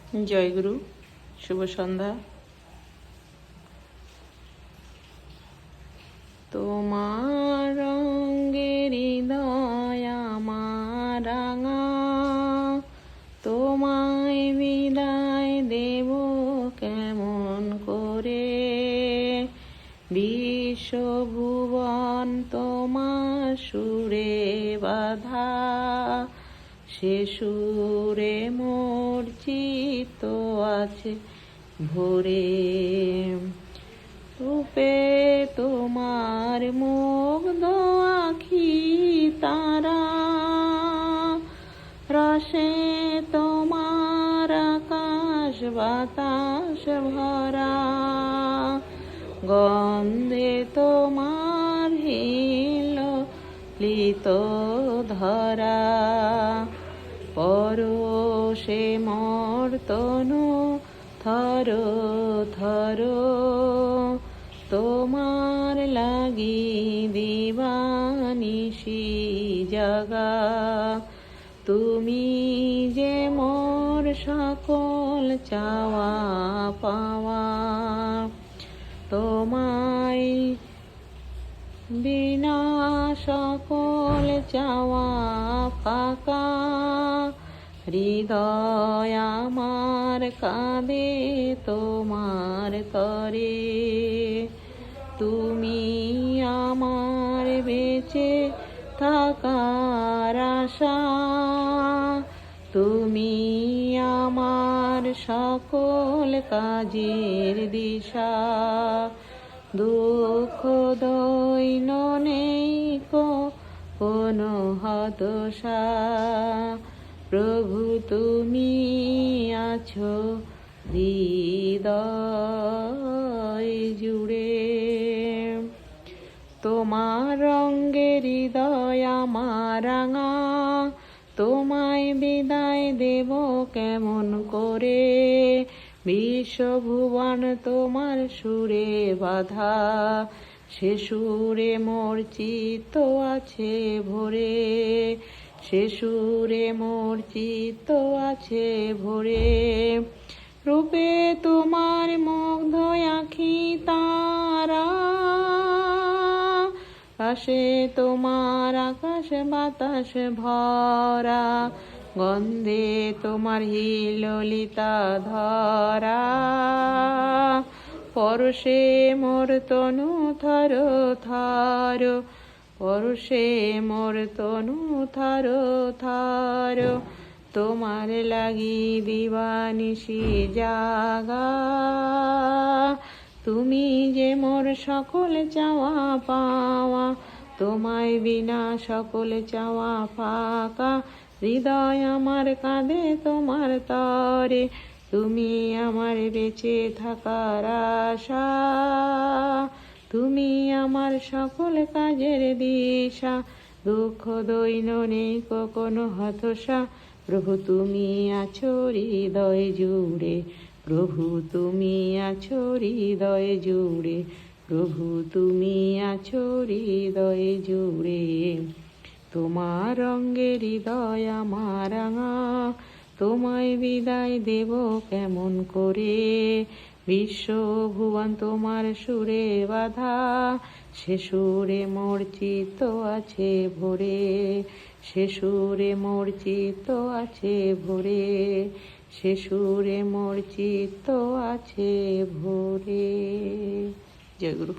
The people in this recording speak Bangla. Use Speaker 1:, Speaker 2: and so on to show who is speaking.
Speaker 1: জয়গুরু, শুভ সন্ধ্যা। তোমার রঙের হৃদয় আমার রাঙা, তোমায় বিদায় দেব কেমন করে। বিশ্বভুবন তোমার সুরে বাঁধা, সে সুরে মোর চিত্ত আছে ভরে। রূপে তোমার মুগ্ধ আখি তারা, রসে তোমার আকাশ বাতাস ভরা। গন্ধে তোমার হিলিত ধরা, পরশে মোর তনু থর থর। তোমার লাগি দিবানিশি জাগা, তুমি যে মোর সকল চাওয়া পাওয়া। তোমায় বিনা সকল চাওয়া ফাঁকা, হৃদয় আমার কাঁদে তোমার তরে। তুমি আমার বেঁচে থাকার আশা, তুমি আমার সকল কাজের দিশা। দুঃখ দৈন নেই কোনো হতাশা, প্রভু তুমি আছো হৃদয় জুড়ে। তোমার রঙের হৃদয় আমার রাঙা, তোমায় বিদায় দেব কেমন করে। বিশ্বভুবন তোমার সুরে বাঁধা, সে সুরে মোর চিত্ত আছে ভরে। সে সুরে মোর চিত্ত আছে ভরে। রূপে তোমার মুগ্ধ আখি তারা, পাশে তোমার আকাশ বাতাস ভরা। গন্ধে তোমার হিললিতা ধরা, পরশে মোর তনু থর থর। পরশে মোর তনু থর থর। তোমার লাগি দিবানিশি জাগা, তুমি যে মোর সকল চাওয়া পাওয়া। তোমায় বিনা সকল চাওয়া ফাঁকা, হৃদয় আমার কাঁদে তোমার তরে। তুমি আমার বেঁচে থাকার আশা, তুমি আমার সকল কাজের দিশা। দুঃখ দৈন নেই কোনো হতাশা, প্রভু তুমি আছো হৃদয় জুড়ে। প্রভু তুমি আছো হৃদয় জুড়ে। প্রভু তুমি আছো হৃদয় জুড়ে। তোমার রঙের হৃদয় আমার রাঙা, তোমায় বিদায় দেব কেমন করে। বিশ্বভুবন তোমার সুরে বাঁধা, সে সুরে মোর চিত্ত আছে ভরে। সে সুরে মোর চিত্ত আছে ভরে। সে সুরে মোর চিত্ত আছে ভরে। জয় গুরু।